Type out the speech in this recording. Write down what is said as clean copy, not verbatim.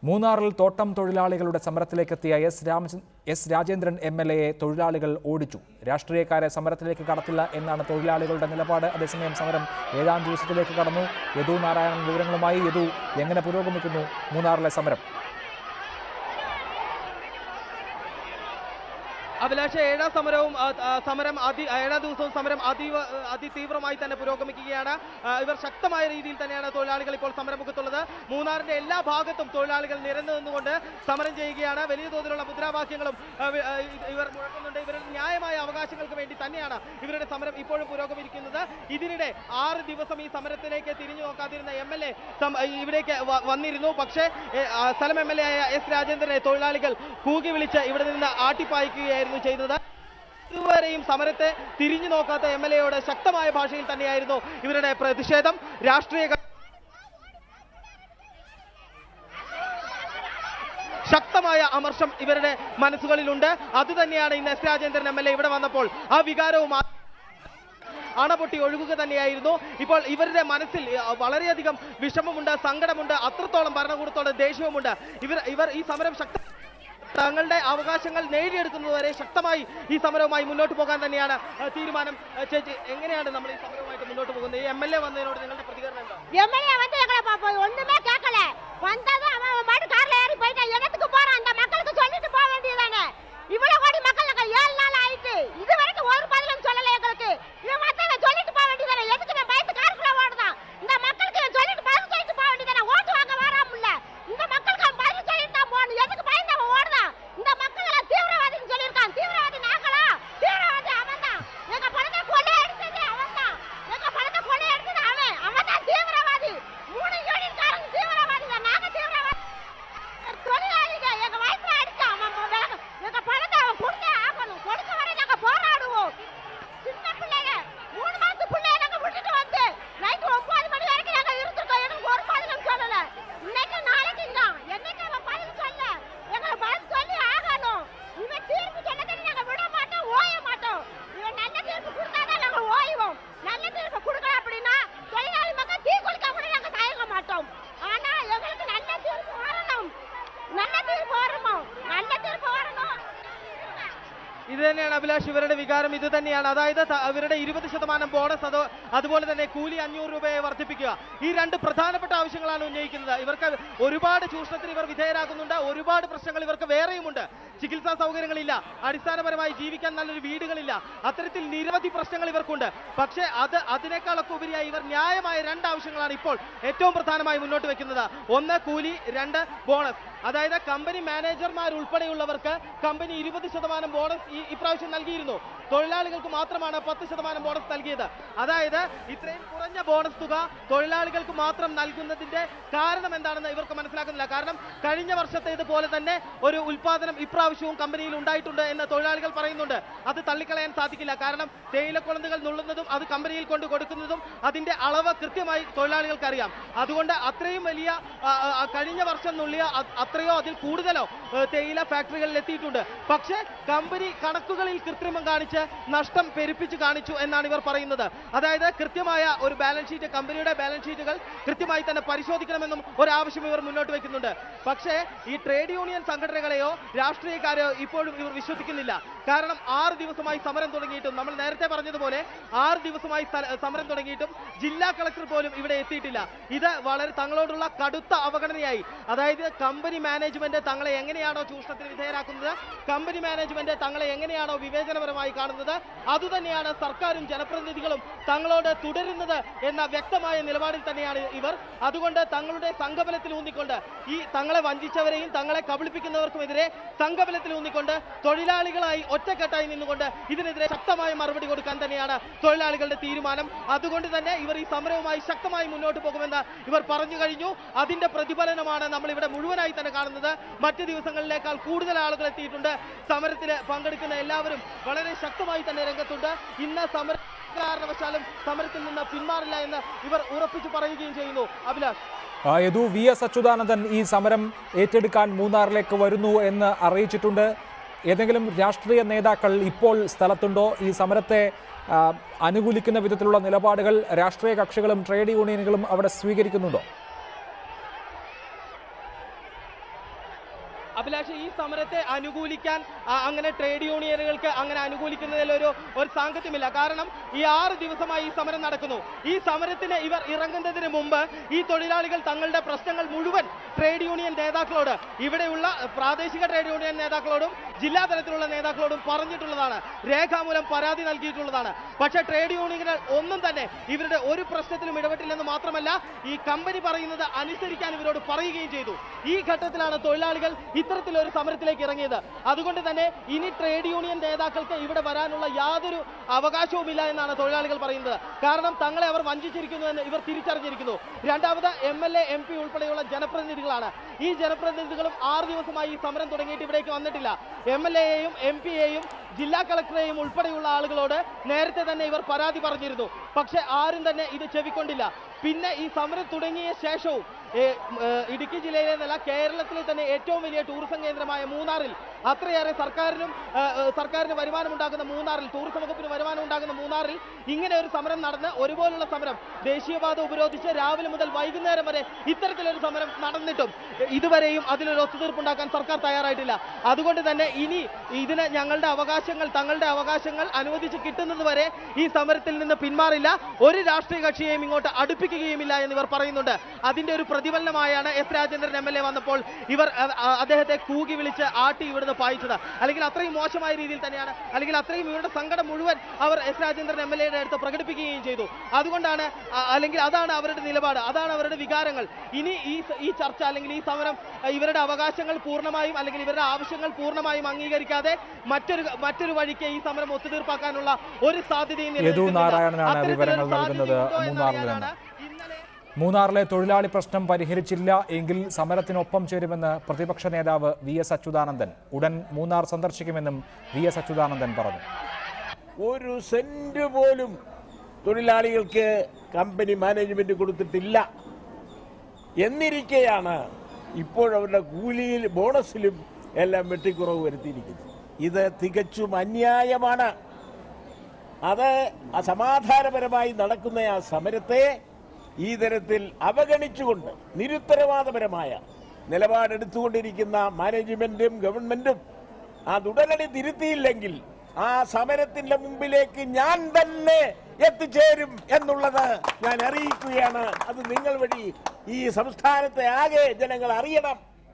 മൂന്നാറിൽ തോട്ടം തൊഴിലാളികളുടെ സമരത്തിലേക്കെത്തിയ എസ് രാജേന്ദ്രൻ MLA തൊഴിലാളികൾ ഓടിച്ചു. രാഷ്ട്രീയക്കാരെ സമരത്തിലേക്ക് കടത്തില്ല എന്നാണ് തൊഴിലാളികളുടെ നിലപാട്. അതേസമയം സമരം 7ാം ദിവസത്തിലേക്ക് കടന്നു. യദു നാരായണൻ വിവരങ്ങളുമായി. യദു, എങ്ങനെ പുരോഗമിക്കുന്നു മൂന്നാറിലെ സമരം? അഭിലാഷ്, ഏഴാം ദിവസവും സമരം അതിതീവ്രമായി തന്നെ പുരോഗമിക്കുകയാണ്. ഇവർ ശക്തമായ രീതിയിൽ തന്നെയാണ് തൊഴിലാളികൾ ഇപ്പോൾ സമരമുഖത്തുള്ളത്. മൂന്നാറിന്റെ എല്ലാ ഭാഗത്തും തൊഴിലാളികൾ നിരന്നു നിന്നുകൊണ്ട് സമരം ചെയ്യുകയാണ്. വലിയ തോതിലുള്ള മുദ്രാവാക്യങ്ങളും ഇവർ മുഴക്കുന്നുണ്ട്. ഇവരുടെ ന്യായമായ അവകാശങ്ങൾക്ക് വേണ്ടി തന്നെയാണ് ഇവരുടെ സമരം ഇപ്പോഴും പുരോഗമിക്കുന്നത്. ഇതിനിടെ 6 ദിവസം ഈ സമരത്തിലേക്ക് തിരിഞ്ഞു നോക്കാതിരുന്ന MLA ഇവിടേക്ക് വന്നിരുന്നു. പക്ഷേ സ്ഥലം MLA ആയ എസ് രാജേന്ദ്രനെ തൊഴിലാളികൾ കൂകി വിളിച്ച് ഇവിടെ നിന്ന് ആട്ടിപ്പായിക്കുകയായിരുന്നു ചെയ്തത്. ഇതുവരെയും സമരത്തെ തിരിഞ്ഞു നോക്കാത്ത MLAയോട് ശക്തമായ ഭാഷയിൽ തന്നെയായിരുന്നു ഇവരുടെ പ്രതിഷേധം. ശക്തമായ അമർഷം ഇവരുടെ മനസ്സുകളിലുണ്ട്. അതുതന്നെയാണ് ഇന്ന് എസ് രാജേന്ദ്രൻ MLA ഇവിടെ വന്നപ്പോൾ ആ വികാരവും അണപൊട്ടി ഒഴുകുക തന്നെയായിരുന്നു. ഇപ്പോൾ ഇവരുടെ മനസ്സിൽ വളരെയധികം വിഷമമുണ്ട്, സങ്കടമുണ്ട്, അത്രത്തോളം ഭരണകൂടത്തോട് ദേഷ്യവുമുണ്ട്. ഇവർ ഈ സമരം തങ്ങളുടെ അവകാശങ്ങൾ നേടിയെടുക്കുന്നതുവരെ ശക്തമായി ഈ സമരവുമായി മുന്നോട്ട് പോകാൻ തന്നെയാണ് തീരുമാനം. ചേച്ചി, എങ്ങനെയാണ് നമ്മൾ ഈ സമരവുമായിട്ട് മുന്നോട്ട് പോകുന്നത്? ഈ MLA വന്നതിനോട് നിങ്ങളുടെ പ്രതികരണം എന്താ? MLA வந்து எங்களை ஒண்ணுமே கேட்கல. வந்தது அவன் மாட்டு கார்ல ஏறி போயிட்டா இடத்துக்கு போறான். அந்த மக்களுக்கு சொல்லிட்டு போக வேண்டியதானே. இவ்வளவு கோடி மக்கள் 7 நாள் ஆயிட்டு இது வரைக்கும் ஒரு பதிலும் சொல்லல எங்களுக்கு. இவன் வந்து சொல்லிட்டு போக வேண்டியதானே. எதுக்கு நான் பயந்து காருக்குள்ள ஓடுதான்? இந்த மக்களுக்கு சொல்லிட்டு பதில் சொல்லிட்டு போக வேண்டியதானே. ஓட்டு வாங்க வராமல இந்த மக்களுக்கு பதில் சொல்லிட்டு தான் போகணும். எதுக்கு பயந்து அவன் ஓடுதான்? இந்த மக்கள் எல்லாம் தீவிரவாதின்னு சொல்லியிருக்கான். தீவிரவாதி நாங்களா? தீவிரவாதி அவன் தான். எங்க பணத்தை கொள்ளை அடிச்சது அவன் தான். எங்க பணத்தை கொள்ளை அடிச்சது அவன் தான் தீவிரவாதி. 3 யூனியன்காரங்க தீவிரவாதி தான். நாங்க தீவிரவாதி தொழிலாளிங்க. எங்க வயிற்று அடிச்சா அவன் எங்க பணத்தை அவன் கொடுத்தே ஆகணும். கொடுக்க வரை நாங்க போராடுவோம். சின்ன பிள்ளைங்க 3 மாசத்து பிள்ளைய நாங்க விட்டுட்டு வந்து நைட்டு 9 மணி வரைக்கும் நாங்க இருந்திருக்கோம். எனக்கு ஒரு பதிலும் சொல்லல. இன்னைக்கு நாளைக்கு என்னைக்கு அவன் பதில் சொல்ல எங்களை பதில் சொல்லி ஆகணும். இவன் தீர்ப்பு சொன்னதை நாங்க விட மாட்டோம், ஓய மாட்டோம். இவன் நல்ல தீர்ப்பு கொடுத்தாதான் நாங்க ஓய்வோம். நல்ல தீர்ப்பு கொடுக்கல அப்படின்னா தொழிலாளி மக்கள் தீ குளிக்க கூட நாங்க தயங்க மாட்டோம். ஆனா எங்களுக்கு நல்ல தீர்ப்பு வரணும். நல்ல தீர்ப்பு வரணும். நல்ல தீர்ப்பு வரணும். ഇത് തന്നെയാണ് അഭിലാഷ്, ഇവരുടെ വികാരം ഇത് തന്നെയാണ്. അതായത് ഇവരുടെ 20% ബോണസ്, അതുപോലെ തന്നെ കൂലി 500 രൂപയെ വർദ്ധിപ്പിക്കുക. ഈ 2 പ്രധാനപ്പെട്ട ആവശ്യങ്ങളാണ് ഉന്നയിക്കുന്നത്. ഇവർക്ക് ഒരുപാട് ചൂഷണത്തിന് ഇവർ വിധേയരാകുന്നുണ്ട്. ഒരുപാട് പ്രശ്നങ്ങൾ ഇവർക്ക് വേറെയുമുണ്ട്. ചികിത്സാ സൗകര്യങ്ങളില്ല, അടിസ്ഥാനപരമായി ജീവിക്കാൻ നല്ലൊരു വീടുകളില്ല, അത്തരത്തിൽ നിരവധി പ്രശ്നങ്ങൾ ഇവർക്കുണ്ട്. പക്ഷേ അതിനേക്കാളൊക്കെ ഉപരിയായി ഇവർ ന്യായമായ 2 ആവശ്യങ്ങളാണ് ഇപ്പോൾ ഏറ്റവും പ്രധാനമായി മുന്നോട്ട് വെക്കുന്നത്. 1 കൂലി, 2 ബോണസ്. അതായത് കമ്പനി മാനേജർമാർ ഉൾപ്പെടെയുള്ളവർക്ക് കമ്പനി 20% ബോണസ് ഇപ്രാവശ്യം നൽകിയിരുന്നു. തൊഴിലാളികൾക്ക് മാത്രമാണ് 10% ബോണസ് നൽകിയത്. അതായത് ഇത്രയും കുറഞ്ഞ ബോണസ് തുക തൊഴിലാളികൾക്ക് മാത്രം നൽകുന്നതിന്റെ കാരണം എന്താണെന്ന് ഇവർക്ക് മനസ്സിലാക്കുന്നില്ല. കാരണം കഴിഞ്ഞ വർഷത്തേതുപോലെ തന്നെ ഒരു ഉൽപാദനം ഇപ്രാവശ്യവും കമ്പനിയിൽ ഉണ്ടായിട്ടുണ്ട് എന്ന് തൊഴിലാളികൾ പറയുന്നുണ്ട്. അത് തള്ളിക്കളയാൻ സാധിക്കില്ല. കാരണം തേയിലക്കൊളന്തുകൾ നുള്ളുന്നതും അത് കമ്പനിയിൽ കൊണ്ട് കൊടുക്കുന്നതും അതിന്റെ അളവ് കൃത്യമായി തൊഴിലാളികൾക്ക് അറിയാം. അതുകൊണ്ട് അത്രയും വലിയ കഴിഞ്ഞ വർഷം നുള്ളിയ അത്രയോ അതിൽ കൂടുതലോ തേയില ഫാക്ടറികളിൽ എത്തിയിട്ടുണ്ട്. പക്ഷേ കമ്പനി കണക്കുകളിൽ കൃത്രിമം കാണിച്ച് നഷ്ടം പെരുപ്പിച്ച് കാണിച്ചു എന്നാണ് ഇവർ പറയുന്നത്. അതായത് കൃത്യമായ ഒരു ബാലൻസ് ഷീറ്റ്, കമ്പനിയുടെ ബാലൻസ് ഷീറ്റുകൾ കൃത്യമായി തന്നെ പരിശോധിക്കണമെന്നും ഒരാവശ്യം ഇവർ മുന്നോട്ട് വെക്കുന്നുണ്ട്. പക്ഷേ ഈ ട്രേഡ് യൂണിയൻ സംഘടനകളെയോ രാഷ്ട്രീയക്കാരെയോ ഇപ്പോഴും ഇവർ വിശ്വസിക്കുന്നില്ല. കാരണം 6 ദിവസമായി സമരം തുടങ്ങിയിട്ടും, നമ്മൾ നേരത്തെ പറഞ്ഞതുപോലെ 6 ദിവസമായി സമരം തുടങ്ങിയിട്ടും ജില്ലാ കളക്ടർ പോലും ഇവിടെ എത്തിയിട്ടില്ല. ഇത് വളരെ തങ്ങളോടുള്ള കടുത്ത അവഗണനയായി. അതായത് കമ്പനി മാനേജ്മെന്റ് തങ്ങളെ എങ്ങനെയാണോ ചൂഷണത്തിന് വിധേയരാക്കുന്നത്, കമ്പനി മാനേജ്മെന്റ് തങ്ങളെ എങ്ങനെയാണോ വിവേചനപരമായി കാണുന്നത്, അതുതന്നെയാണ് സർക്കാരും ജനപ്രതിനിധികളും തങ്ങളോട് തുടരുന്നത് എന്ന വ്യക്തമായ നിലപാടിൽ തന്നെയാണ് ഇവർ. അതുകൊണ്ട് തങ്ങളുടെ സംഘബലത്തിൽ ഊന്നിക്കൊണ്ട് ഈ തങ്ങളെ വഞ്ചിച്ചവരെയും തങ്ങളെ കബളിപ്പിക്കുന്നവർക്കുമെതിരെ സംഘബലത്തിൽ ഊന്നിക്കൊണ്ട് തൊഴിലാളികളായി ഒറ്റക്കെട്ടായി നിന്നുകൊണ്ട് ഇതിനെതിരെ ശക്തമായ മറുപടി കൊടുക്കാൻ തന്നെയാണ് തൊഴിലാളികളുടെ തീരുമാനം. അതുകൊണ്ട് തന്നെ ഇവർ ഈ സമരവുമായി ശക്തമായി മുന്നോട്ട് പോകുമെന്ന് ഇവർ പറഞ്ഞു കഴിഞ്ഞു. അതിന്റെ പ്രതിഫലനമാണ് നമ്മൾ ഇവിടെ മുഴുവനായി തന്നെ കാണുന്നത്. മറ്റ് ദിവസങ്ങളിലേക്കാൾ കൂടുതൽ ആളുകൾ എത്തിയിട്ടുണ്ട്. സമരത്തിൽ പങ്കെടുക്കുന്ന എല്ലാവരും വളരെ ശക്തമായി തന്നെ രംഗത്തുണ്ട്. ഇന്ന് കാരണവശാലും സമരത്തിൽ നിന്ന് പിന്മാറില്ല എന്ന് ഇവർ ഉറപ്പിച്ചു പറയുകയും ചെയ്യുന്നു. അഭിലാഷ്, യദു, VS അച്യുതാനന്ദൻ ഈ സമരം ഏറ്റെടുക്കാൻ മൂന്നാറിലേക്ക് വരുന്നു എന്ന് അറിയിച്ചിട്ടുണ്ട്. ഏതെങ്കിലും രാഷ്ട്രീയ നേതാക്കൾ ഇപ്പോൾ സ്ഥലത്തുണ്ടോ? ഈ സമരത്തെ അനുകൂലിക്കുന്ന വിധത്തിലുള്ള നിലപാടുകൾ രാഷ്ട്രീയ കക്ഷികളും ട്രേഡ് യൂണിയനുകളും അവിടെ സ്വീകരിക്കുന്നുണ്ടോ? അഭിലാഷ്, ഈ സമരത്തെ അനുകൂലിക്കാൻ അങ്ങനെ ട്രേഡ് യൂണിയനുകൾക്ക് അങ്ങനെ അനുകൂലിക്കുന്നതിൽ ഒരു സാങ്കത്യമില്ല. കാരണം ഈ 6 ദിവസമായി ഈ സമരം നടക്കുന്നു. ഈ സമരത്തിന് ഇവർ ഇറങ്ങുന്നതിന് മുമ്പ് ഈ തൊഴിലാളികൾ തങ്ങളുടെ പ്രശ്നങ്ങൾ മുഴുവൻ ട്രേഡ് യൂണിയൻ നേതാക്കളോട്, ഇവിടെയുള്ള പ്രാദേശിക ട്രേഡ് യൂണിയൻ നേതാക്കളോടും ജില്ലാ തലത്തിലുള്ള നേതാക്കളോടും പറഞ്ഞിട്ടുള്ളതാണ്, രേഖാമൂലം പരാതി നൽകിയിട്ടുള്ളതാണ്. പക്ഷേ ട്രേഡ് യൂണിയനുകൾ ഒന്നും തന്നെ ഇവരുടെ ഒരു പ്രശ്നത്തിലും ഇടപെട്ടില്ലെന്ന് മാത്രമല്ല, ഈ കമ്പനി പറയുന്നത് അനുസരിക്കാൻ ഇവരോട് പറയുകയും ചെയ്തു. ഈ ഘട്ടത്തിലാണ് തൊഴിലാളികൾ ഇത്തരത്തിലൊരു സമരത്തിലേക്ക് ഇറങ്ങിയത്. അതുകൊണ്ട് തന്നെ ഇനി ട്രേഡ് യൂണിയൻ നേതാക്കൾക്ക് ഇവിടെ വരാനുള്ള യാതൊരു അവകാശവുമില്ല എന്നാണ് തൊഴിലാളികൾ പറയുന്നത്. കാരണം തങ്ങളെ അവർ വഞ്ചിച്ചിരിക്കുന്നു എന്ന് ഇവർ തിരിച്ചറിഞ്ഞിരിക്കുന്നു. രണ്ടാമത് MLA MP ഉൾപ്പെടെയുള്ള ജനപ്രതിനിധികളാണ്. ഈ ജനപ്രതിനിധികളും 6 ദിവസമായി ഈ സമരം തുടങ്ങിയിട്ട് ഇവിടേക്ക് വന്നിട്ടില്ല. MLA-യെയും MP-യെയും ജില്ലാ കളക്ടറെയും ഉൾപ്പെടെയുള്ള ആളുകളോട് നേരത്തെ തന്നെ ഇവർ പരാതി പറഞ്ഞിരുന്നു. പക്ഷെ ആരും തന്നെ ഇത് ചെവിക്കൊണ്ടില്ല. പിന്നെ ഈ സമരം തുടങ്ങിയ ശേഷവും ഇടുക്കി ജില്ലയിലെ നില കേരളത്തിലെ തന്നെ ഏറ്റവും വലിയ ടൂറിസം കേന്ദ്രമായ മൂന്നാറിൽ, അത്രയേറെ സർക്കാരിന് വരുമാനമുണ്ടാകുന്ന മൂന്നാറിൽ, ടൂറിസം വകുപ്പിന് വരുമാനം ഉണ്ടാകുന്ന മൂന്നാറിൽ ഇങ്ങനെ ഒരു സമരം നടന്ന്, ഒരുപോലുള്ള സമരം ദേശീയപാത ഉപരോധിച്ച് രാവിലെ മുതൽ വൈകുന്നേരം വരെ ഇത്തരത്തിലൊരു സമരം നടന്നിട്ടും ഇതുവരെയും അതിലൊരു ഒത്തുതീർപ്പുണ്ടാക്കാൻ സർക്കാർ തയ്യാറായിട്ടില്ല. അതുകൊണ്ട് തന്നെ ഇനി ഇതിന് തങ്ങളുടെ അവകാശങ്ങൾ അനുവദിച്ച് കിട്ടുന്നത് വരെ ഈ സമരത്തിൽ നിന്ന് പിന്മാറില്ല, ഒരു രാഷ്ട്രീയ കക്ഷിയെയും ഇങ്ങോട്ട് അടുപ്പിക്കുകയുമില്ല എന്നിവർ പറയുന്നുണ്ട്. അതിന്റെ ഒരു പ്രതിഫലനമായാണ് S. രാജേന്ദ്രൻ MLA വന്നപ്പോൾ ഇവർ അദ്ദേഹത്തെ കൂകി വിളിച്ച് ആട്ടി ഇവിടുന്ന് പായിച്ചത്. അല്ലെങ്കിൽ അത്രയും മോശമായ രീതിയിൽ തന്നെയാണ്, അല്ലെങ്കിൽ അത്രയും ഇവരുടെ സങ്കടം മുഴുവൻ അവർ S. രാജേന്ദ്രൻ MLA-യുടെ അടുത്ത് പ്രകടിപ്പിക്കുകയും ചെയ്തു. അതുകൊണ്ടാണ്, അല്ലെങ്കിൽ അതാണ് അവരുടെ നിലപാട്, അതാണ് അവരുടെ വികാരങ്ങൾ. ഇനി ഈ ചർച്ച അല്ലെങ്കിൽ ഈ സമരം ഇവരുടെ അവകാശങ്ങൾ പൂർണ്ണമായും അല്ലെങ്കിൽ ഇവരുടെ ആവശ്യങ്ങൾ പൂർണ്ണമായും അംഗീകരിക്കാതെ മറ്റൊരു വഴിക്ക് ഈ സമരം ഒത്തുതീർപ്പാക്കാനുള്ള ഒരു സാധ്യതയും മൂന്നാറിലെ തൊഴിലാളി പ്രശ്നം പരിഹരിച്ചില്ല എങ്കിൽ സമരത്തിനൊപ്പം ചേരുമെന്ന് പ്രതിപക്ഷ നേതാവ് VS അച്യുതാനന്ദൻ. ഉടൻ മൂന്നാർ സന്ദർശിക്കുമെന്നും VS അച്യുതാനന്ദൻ പറഞ്ഞു. ഒരു സെന്റ് പോലും തൊഴിലാളികൾക്ക് കമ്പനി മാനേജ്മെന്റ് കൊടുത്തിട്ടില്ല എന്നിരിക്കെയാണ് ഇപ്പോഴവരുടെ കൂലിയിൽ, ബോണസിലും എല്ലാം വെട്ടിക്കുറവ് വരുത്തിയിരിക്കുന്നത്. ഇത് തികച്ചും അന്യായമാണ്. അത് അസമാധാനപരമായി നടക്കുന്ന ആ സമരത്തെ ഈ തരത്തിൽ അവഗണിച്ചുകൊണ്ട് നിരുത്തരവാദപരമായ നിലപാടെടുത്തുകൊണ്ടിരിക്കുന്ന മാനേജ്മെന്റും ഗവൺമെന്റും അതുടനടി തിരുത്തിയില്ലെങ്കിൽ ആ സമരത്തിന്റെ മുമ്പിലേക്ക് ഞാൻ തന്നെ എത്തിച്ചേരും എന്നുള്ളത് ഞാൻ അറിയിക്കുകയാണ്. അത് നിങ്ങൾ വഴി ഈ സംസ്ഥാനത്തെ ആകെ ജനങ്ങൾ അറിയണം.